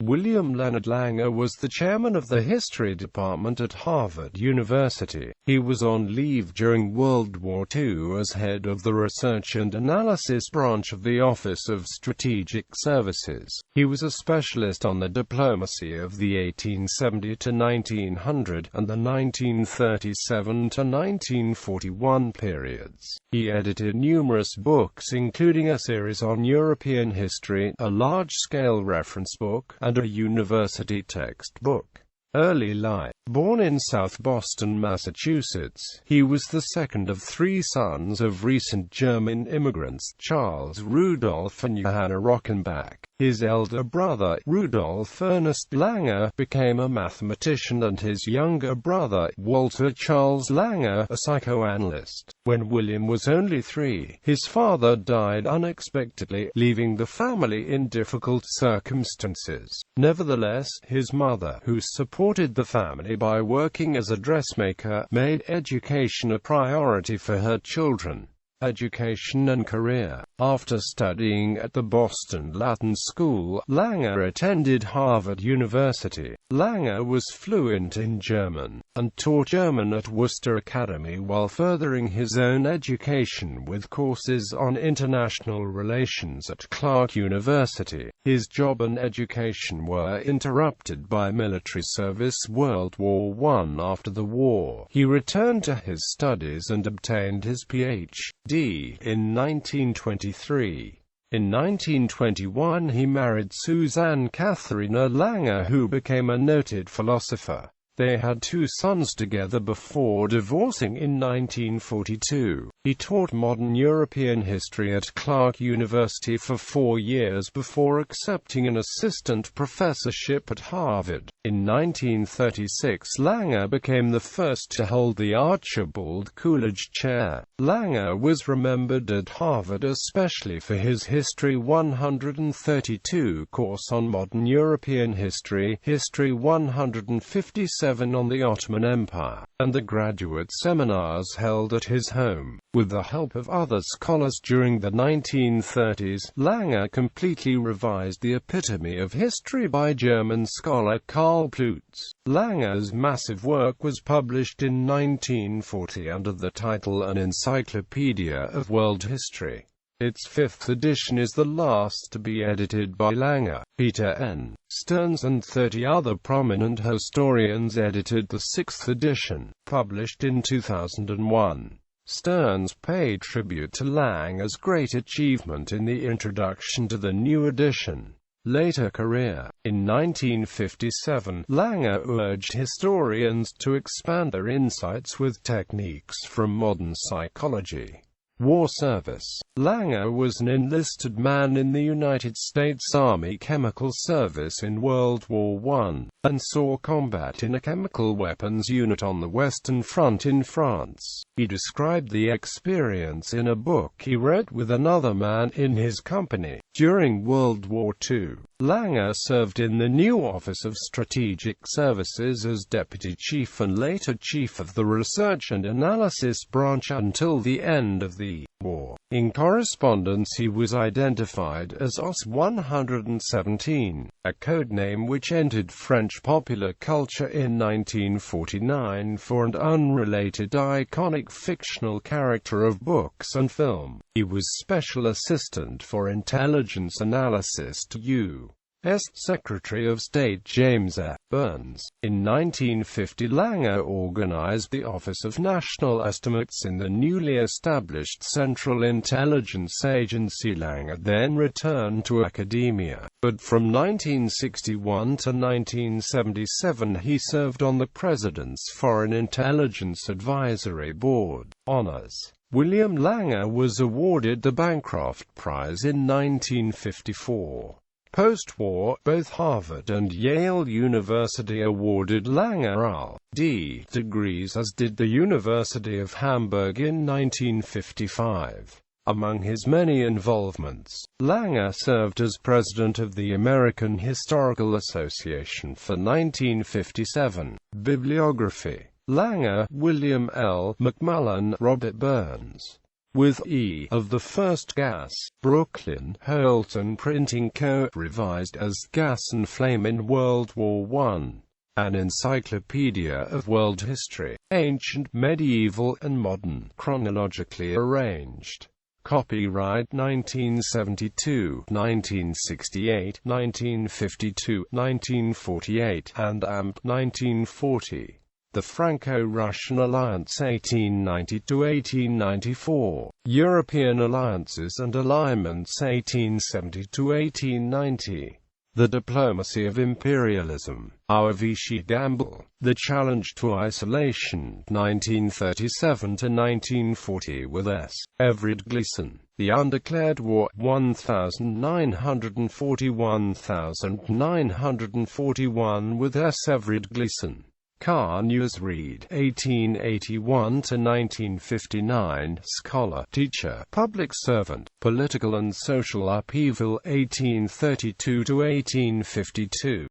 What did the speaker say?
William Leonard Langer was the chairman of the history department at Harvard University. He was on leave during World War II as head of the research and analysis branch of the Office of Strategic Services. He was a specialist on the diplomacy of the 1870 to 1900 and the 1937 to 1941 periods. He edited numerous books including a series on European history, a large-scale reference book, and a university textbook. Early life. Born in South Boston, Massachusetts, he was the second of three sons of recent German immigrants, Charles Rudolph and Johanna Rockenbach. His elder brother, Rudolf Ernest Langer, became a mathematician and his younger brother, Walter Charles Langer, a psychoanalyst. When William was only 3, his father died unexpectedly, leaving the family in difficult circumstances. Nevertheless, his mother, who supported the family by working as a dressmaker, made education a priority for her children. Education and career. After studying at the Boston Latin School, Langer attended Harvard University. Langer was fluent in German, and taught German at Worcester Academy while furthering his own education with courses on international relations at Clark University. His job and education were interrupted by military service. World War I. After the war, he returned to his studies and obtained his Ph.D. in 1923. In 1921 he married Susanne Katharina Langer, who became a noted philosopher. They had 2 sons together before divorcing in 1942. He taught modern European history at Clark University for 4 years before accepting an assistant professorship at Harvard. In 1936, Langer became the first to hold the Archibald Coolidge Chair. Langer was remembered at Harvard especially for his History 132 course on modern European history, History 157 on the Ottoman Empire, and the graduate seminars held at his home. With the help of other scholars during the 1930s, Langer completely revised the epitome of history by German scholar Karl Plutz. Langer's massive work was published in 1940 under the title An Encyclopedia of World History. Its 5th edition is the last to be edited by Langer. Peter N. Stearns and 30 other prominent historians edited the 6th edition, published in 2001. Stearns paid tribute to Langer's great achievement in the introduction to the new edition. Later career. In 1957, Langer urged historians to expand their insights with techniques from modern psychology. War service. Langer was an enlisted man in the United States Army Chemical Service in World War I, and saw combat in a chemical weapons unit on the Western Front in France. He described the experience in a book he read with another man in his company. During World War II, Langer served in the new Office of Strategic Services as Deputy Chief and later Chief of the Research and Analysis Branch until the end of the war. In correspondence he was identified as OS 117, a code name which entered French popular culture in 1949 for an unrelated iconic fictional character of books and film. He was Special Assistant for Intelligence Analysis to U.S. Secretary of State James F. Burns. In 1950, Langer organized the Office of National Estimates in the newly established Central Intelligence Agency. Langer then returned to academia, but from 1961 to 1977 he served on the President's Foreign Intelligence Advisory Board. Honors. William Langer was awarded the Bancroft Prize in 1954. Post-war, both Harvard and Yale University awarded Langer L.D. degrees, as did the University of Hamburg in 1955. Among his many involvements, Langer served as president of the American Historical Association for 1957. Bibliography. Langer, William L. McMullen, Robert Burns. with E of the first gas. Brooklyn, Holton Printing Co. revised as Gas and Flame in World War I. An encyclopedia of world history, ancient, medieval, and modern, chronologically arranged. Copyright 1972, 1968, 1952, 1948, and AMP 1940. The Franco-Russian Alliance 1890–1894, European Alliances and Alignments 1870–1890. The Diplomacy of Imperialism, Our Vichy Gamble, The Challenge to Isolation, 1937–1940 with S. Everett Gleason, The Undeclared War, 1940–1941 with S. Everett Gleason. Car News Read, 1881–1959, scholar, teacher, public servant, political and social upheaval, 1832–1852.